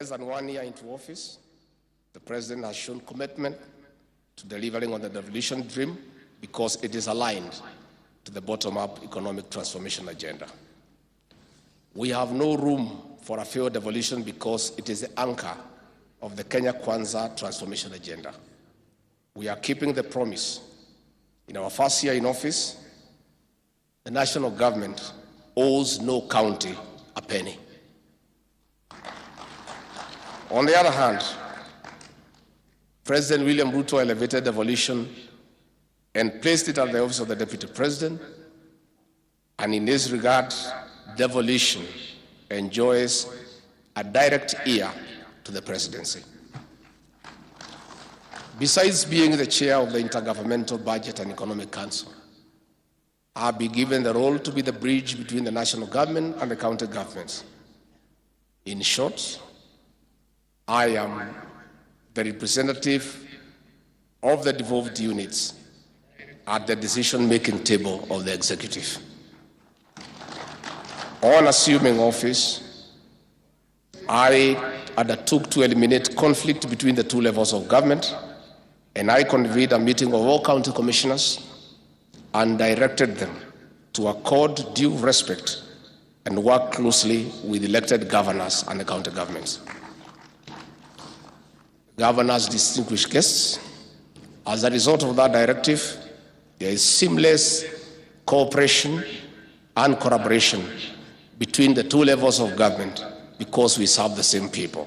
Less than 1 year into office, the President has shown commitment to delivering on the devolution dream because it is aligned to the bottom-up economic transformation agenda. We have no room for a failed devolution because it is the anchor of the Kenya Kwanza transformation agenda. We are keeping the promise. In our first year in office, the national government owes no county a penny. On the other hand, President William Ruto elevated devolution and placed it at the office of the Deputy President, and in this regard, devolution enjoys a direct ear to the presidency. Besides being the chair of the Intergovernmental Budget and Economic Council, I've been given the role to be the bridge between the national government and the county governments. In short, I am the representative of the devolved units at the decision-making table of the executive. On assuming office, I undertook to eliminate conflict between the two levels of government, and I convened a meeting of all county commissioners and directed them to accord due respect and work closely with elected governors and the county governments. Governors, distinguished guests, as a result of that directive, there is seamless cooperation and collaboration between the two levels of government because we serve the same people.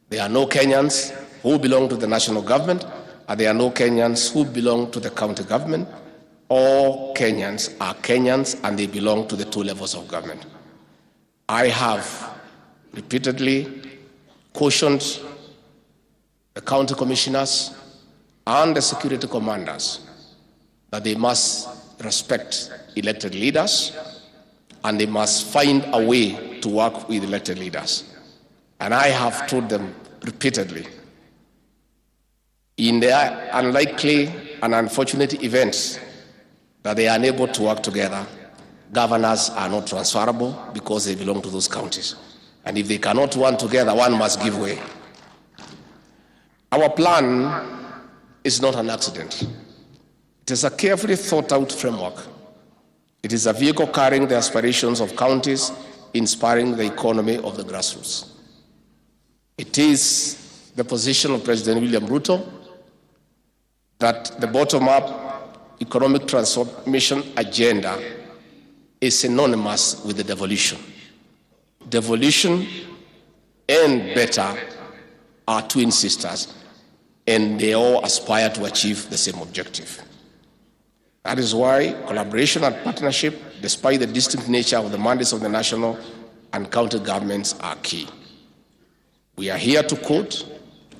There are no Kenyans who belong to the national government, and there are no Kenyans who belong to the county government. All Kenyans are Kenyans, and they belong to the two levels of government. I have repeatedly cautioned the county commissioners and the security commanders that they must respect elected leaders and they must find a way to work with elected leaders. And I have told them repeatedly, in the unlikely and unfortunate events that they are unable to work together, governors are not transferable because they belong to those counties. And if they cannot work together, one must give way. Our plan is not an accident. It is a carefully thought out framework. It is a vehicle carrying the aspirations of counties, inspiring the economy of the grassroots. It is the position of President William Ruto that the bottom-up economic transformation agenda is synonymous with the devolution. Devolution and better are twin sisters, and they all aspire to achieve the same objective. That is why collaboration and partnership, despite the distinct nature of the mandates of the national and county governments, are key. We are here to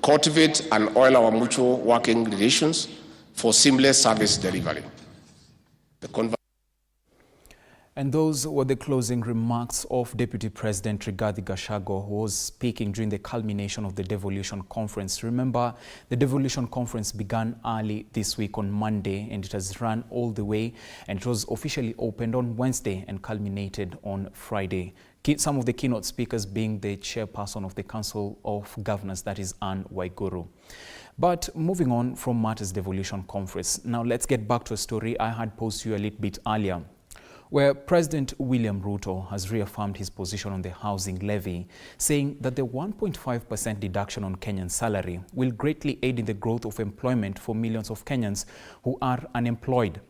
cultivate and oil our mutual working relations for seamless service delivery. And those were the closing remarks of Deputy President Rigathi Gachagua, who was speaking during the culmination of the devolution conference. Remember, the devolution conference began early this week on Monday, and it has run all the way, and it was officially opened on Wednesday and culminated on Friday. Some of the keynote speakers being the chairperson of the Council of Governors, that is Anne Waiguru. But moving on from Martha's devolution conference, now let's get back to a story I had posed to you a little bit earlier, where President William Ruto has reaffirmed his position on the housing levy, saying that the 1.5% deduction on Kenyan salary will greatly aid in the growth of employment for millions of Kenyans who are unemployed.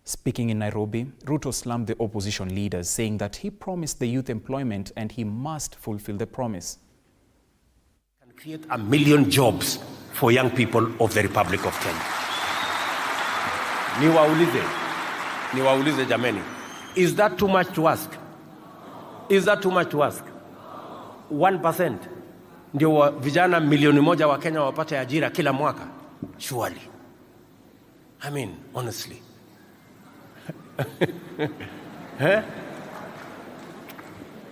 Speaking in Nairobi, Ruto slammed the opposition leaders, saying that he promised the youth employment and he must fulfill the promise. Can create 1 million jobs for young people of the Republic of Kenya. Niwaulize jameni. Is that too much to ask? Is that too much to ask? 1% ndio vijana milioni moja wa Kenya wapate ajira kila mwaka? Surely. I mean, honestly.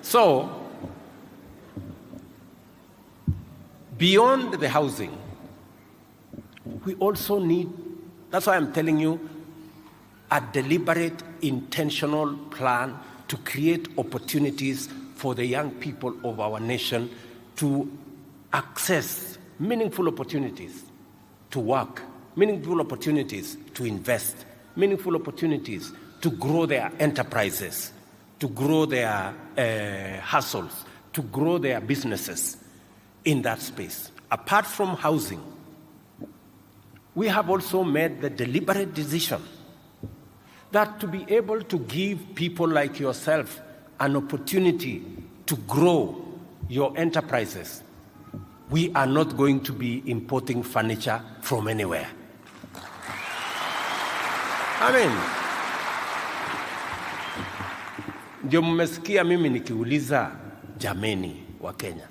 So, beyond the housing, we also need, that's why I'm telling you, a deliberate, intentional plan to create opportunities for the young people of our nation to access meaningful opportunities to work, meaningful opportunities to invest, meaningful opportunities to grow their enterprises, to grow their hustles, to grow their businesses in that space. Apart from housing, we have also made the deliberate decision that to be able to give people like yourself an opportunity to grow your enterprises, we are not going to be importing furniture from anywhere. Ndio mmesikia mimi nikiuliza jameni wa Kenya.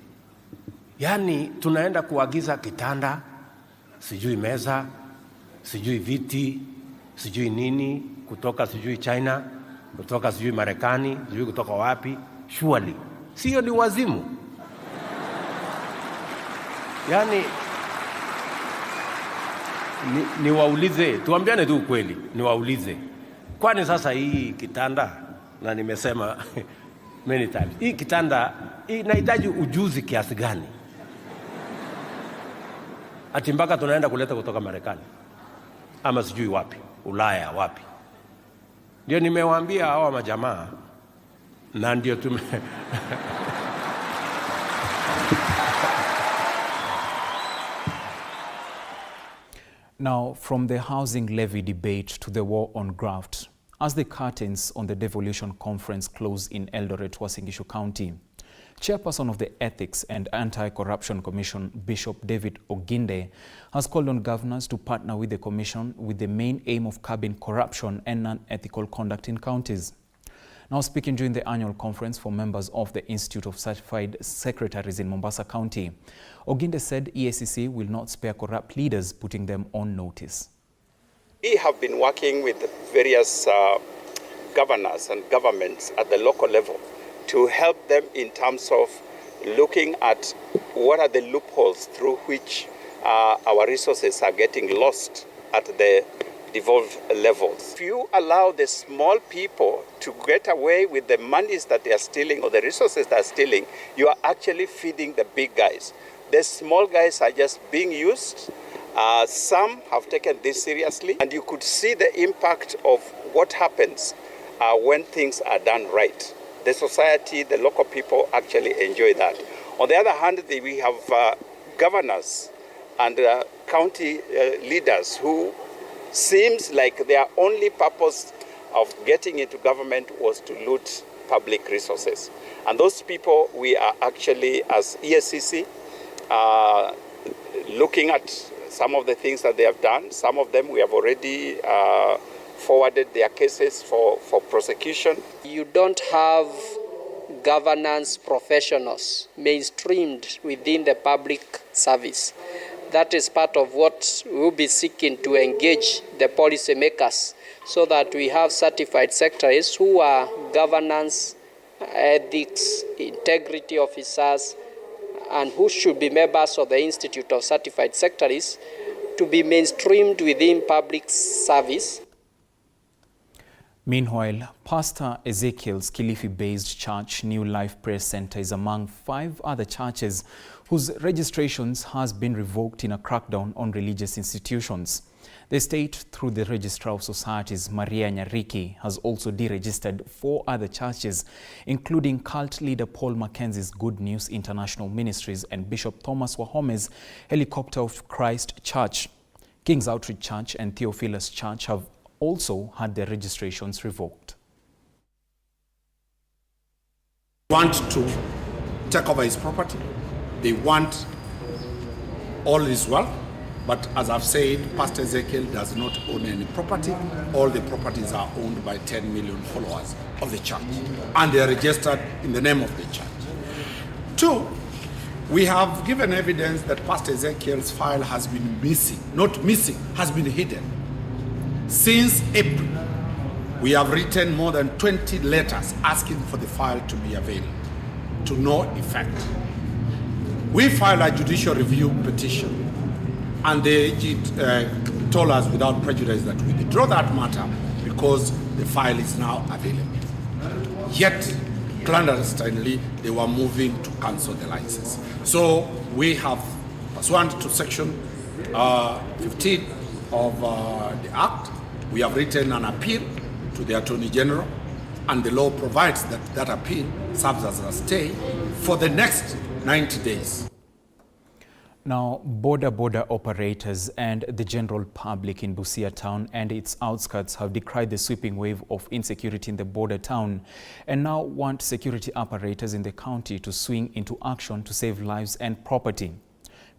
Yaani tunaenda kuagiza kitanda, sijui meza, sijui viti, sijui nini, kutoka sijui China, kutoka sijui Marekani, sijui kutoka wapi, surely. Sio ni wazimu. Yaani niwaulize, tuambiane tu ukweli, niwaulize. Kwani sasa hii kitanda, na nimesema many times, hii kitanda inahitaji ujuzi kiasi gani? Ati mpaka tunaenda kuleta kutoka Marekani ama sijui wapi, Ulaya wapi. Ndio nimewaambia hawa majamaa, na ndio Now, from the housing levy debate to the war on graft, as the curtains on the devolution conference close in Eldoret, Uasin Gishu County, Chairperson of the Ethics and Anti-Corruption Commission, Bishop David Oginde, has called on governors to partner with the Commission with the main aim of curbing corruption and non-ethical conduct in counties. Now, speaking during the annual conference for members of the Institute of Certified Secretaries in Mombasa County, Oginde said EACC will not spare corrupt leaders, putting them on notice. We have been working with various governors and governments at the local level to help them in terms of looking at what are the loopholes through which our resources are getting lost at the devolved levels. If you allow the small people to get away with the monies that they are stealing or the resources they are stealing, you are actually feeding the big guys. The small guys are just being used. Some have taken this seriously, and you could see the impact of what happens when things are done right. The society, the local people actually enjoy that. On the other hand, we have governors and county leaders who seems like their only purpose of getting into government was to loot public resources. And those people, we are actually, as EACC, looking at some of the things that they have done. Some of them we have already forwarded their cases for prosecution. You don't have governance professionals mainstreamed within the public service. That is part of what we'll be seeking to engage the policymakers so that we have certified secretaries who are governance, ethics, integrity officers, and who should be members of the Institute of Certified Secretaries to be mainstreamed within public service. Meanwhile, Pastor Ezekiel's Kilifi-based church, New Life Prayer Center, is among 5 other churches whose registrations has been revoked in a crackdown on religious institutions. The state, through the Registrar of Societies, Maria Nyariki, has also deregistered 4 other churches, including cult leader Paul Mackenzie's Good News International Ministries and Bishop Thomas Wahome's Helicopter of Christ Church. King's Outreach Church and Theophilus Church have also had their registrations revoked. Want to take over his property. They want all his wealth. But as I've said, Pastor Ezekiel does not own any property. All the properties are owned by 10 million followers of the church. And they are registered in the name of the church. 2, we have given evidence that Pastor Ezekiel's file has been missing. Not missing, has been hidden. Since April, we have written more than 20 letters asking for the file to be availed, to no effect. We filed a judicial review petition, and they told us without prejudice that we withdraw that matter because the file is now available. Yet, clandestinely, they were moving to cancel the license. So we have, pursuant to section 15 of the Act, we have written an appeal to the Attorney General, and the law provides that that appeal serves as a stay for the next 90 days. Now, border operators and the general public in Busia town and its outskirts have decried the sweeping wave of insecurity in the border town and now want security apparatus in the county to swing into action to save lives and property.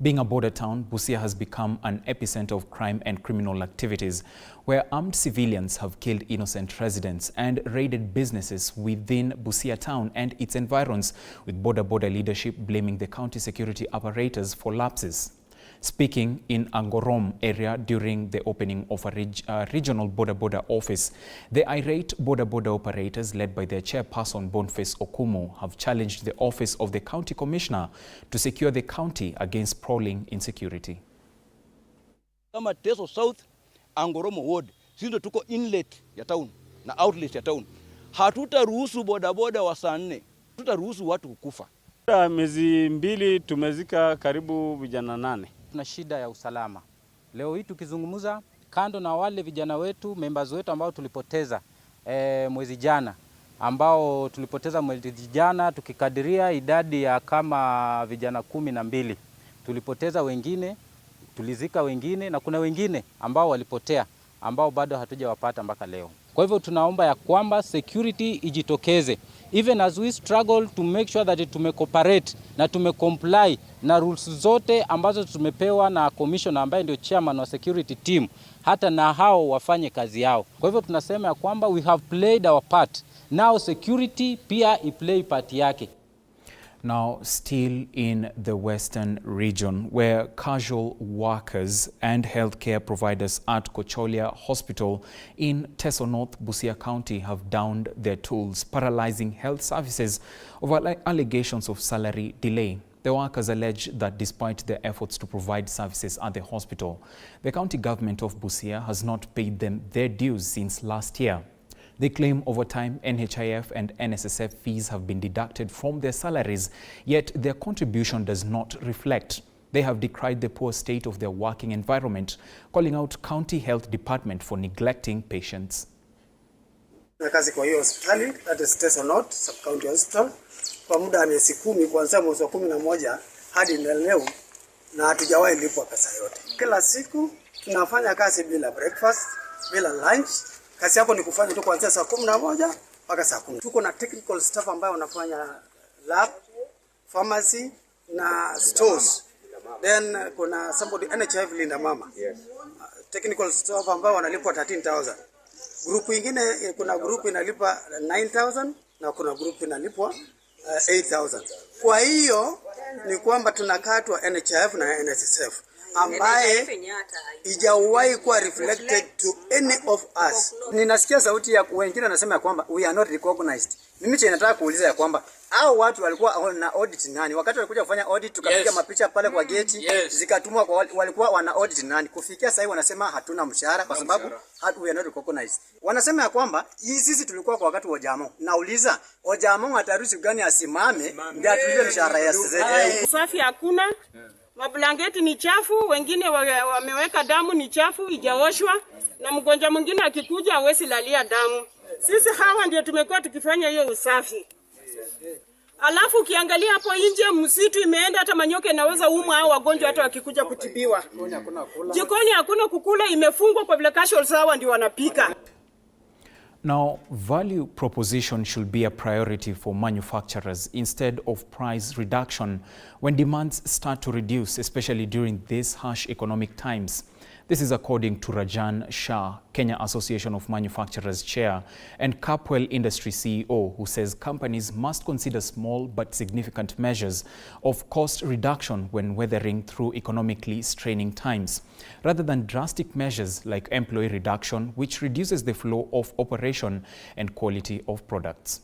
Being a border town, Busia has become an epicenter of crime and criminal activities, where armed civilians have killed innocent residents and raided businesses within Busia town and its environs, with border leadership blaming the county security apparatus for lapses. Speaking in Angorom area during the opening of a regional border office, the irate border operators led by their chairperson Boniface Okumu have challenged the office of the county commissioner to secure the county against prowling insecurity. Kama Teso South, Angoromo Ward, sisi ndo tuko inlet ya town na outlet ya town. Hatutaruhusu boda wa saa 4. Hatutaruhusu watu kukufa. Miezi 2 tumezika karibu vijana 8. Tuna shida ya usalama. Leo hii tukizungumza, kando na wale vijana wetu, members wetu ambao tulipoteza mwezi jana, tukikadiria idadi ya kama vijana 12. Tulipoteza wengine, tulizika wengine, na kuna wengine ambao walipotea ambao bado hatujawapata mpaka leo. Kwa hivyo tunaomba ya kwamba security ijitokeze, even as we struggle to make sure that tumecooperate na tumecomply na rules zote ambazo tumepewa na commissioner ambaye ndio chairman wa security team, hata na hao wafanye kazi yao. Kwa hivyo tunasema ya kwamba we have played our part, now security pia iplay part yake. Now, still in the western region, where casual workers and healthcare providers at Kocholia Hospital in Teso North, Busia County have downed their tools, paralyzing health services over allegations of salary delay. The workers allege that despite their efforts to provide services at the hospital, the county government of Busia has not paid them their dues since last year. They claim over time NHIF and NSSF fees have been deducted from their salaries, yet their contribution does not reflect. They have decried the poor state of their working environment, calling out County Health Department for neglecting patients. Kazi kwa hiyo hospitali, that is Teso North Sub-County Hospital, kwa muda wa miezi 10 kuanzia mwezi wa 11 hadi leo, na hatujawahi lipwa pesa yote. Kila siku tunafanya kazi bila breakfast, bila lunch. Kazi yako ni kufanya tu kuanzia saa 11 mpaka saa 10. Tuko na technical staff ambao wanafanya lab, pharmacy na stores. Then kuna somebody NHIF Linda Mama. Technical staff ambao wanalipwa 13,000. Group nyingine, kuna group inalipa 9,000 na kuna group inalipwa 8,000. Kwa hiyo ni kwamba tunakatwa NHIF na NSSF ambaye ijawahi kuwa reflected to any of us. Ninasikia sauti ya wengine wanasema kwamba we are not recognized. Mimi nataka kuuliza ya kwamba hao watu walikuwa na audit nani? Wakati walikuja kufanya audit tukapiga mapicha pale kwa gate, zikatumwa kwa walikuwa wana audit nani? Kufikia sasa wanasema hatuna mshahara kwa sababu we are not recognized. Wanasema ya kwamba sisi tulikuwa kwa wakati wa Ojamo. Nauliza Ojamo ataruhusu gani asimame ndio atulipe mshahara ya sasa? Usafi hakuna. Mablanketi ni chafu, wengine wameweka damu ni chafu, ijaoshwa, na mgonjwa mwingine akikuja hawezi lalia damu. Sisi hawa ndio tumekuwa tukifanya hiyo usafi. Alafu ukiangalia hapo nje msitu imeenda, hata manyoka inaweza umwa hao wagonjwa hata wakikuja kutibiwa. Jikoni hakuna kukula, imefungwa kwa vile casual sawa ndio wanapika. Now, value proposition should be a priority for manufacturers instead of price reduction when demands start to reduce, especially during these harsh economic times. This is according to Rajan Shah, Kenya Association of Manufacturers Chair, and Capwell Industry CEO, who says companies must consider small but significant measures of cost reduction when weathering through economically straining times, rather than drastic measures like employee reduction, which reduces the flow of operation and quality of products.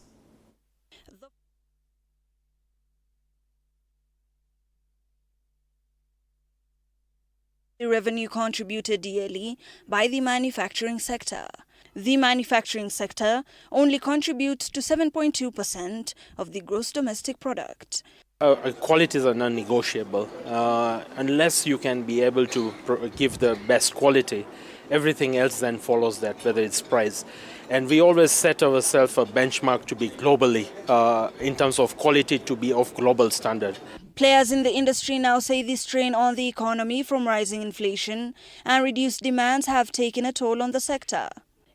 The revenue contributed yearly by the manufacturing sector. The manufacturing sector only contributes to 7.2% of the gross domestic product. Qualities are non-negotiable. Unless you can be able to give the best quality, everything else then follows that, whether it's price. And we always set ourselves a benchmark to be globally, in terms of quality, to be of global standard. Players in the industry now say the strain on the economy from rising inflation and reduced demands have taken a toll on the sector.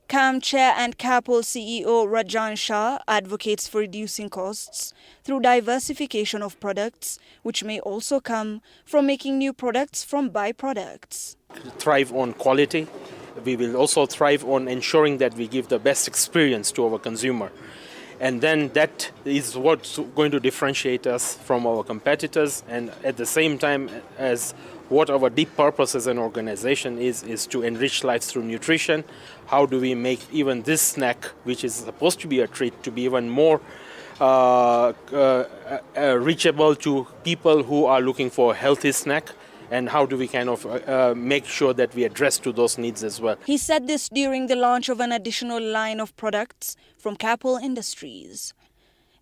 CAM Chair and Capol CEO Rajan Shah advocates for reducing costs through diversification of products, which may also come from making new products from byproducts. Thrive on quality. We will also thrive on ensuring that we give the best experience to our consumer. And then that is what's going to differentiate us from our competitors, and at the same time as what our deep purpose as an organization is to enrich lives through nutrition. How do we make even this snack, which is supposed to be a treat, to be even more reachable to people who are looking for a healthy snack? And how do we kind of make sure that we address to those needs as well? He said this during the launch of an additional line of products from Capol Industries.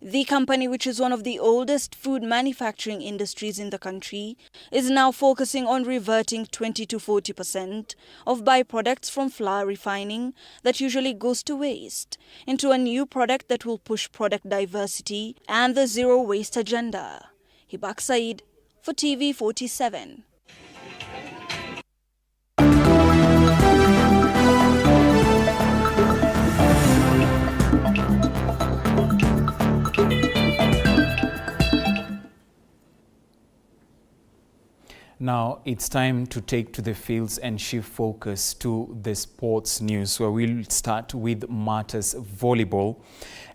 The company, which is one of the oldest food manufacturing industries in the country, is now focusing on reverting 20 to 40% of byproducts from flour refining that usually goes to waste into a new product that will push product diversity and the zero waste agenda. Hibak Said for TV47. Now it's time to take to the fields and shift focus to the sports news, where we'll start with matters volleyball.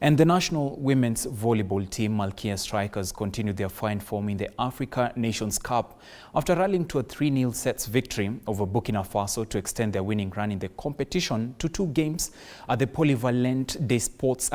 And the national women's volleyball team, Malkia Strikers, continue their fine form in the Africa Nations Cup after rallying to a 3-0 sets victory over Burkina Faso to extend their winning run in the competition to 2 games at the Polyvalent Day Sports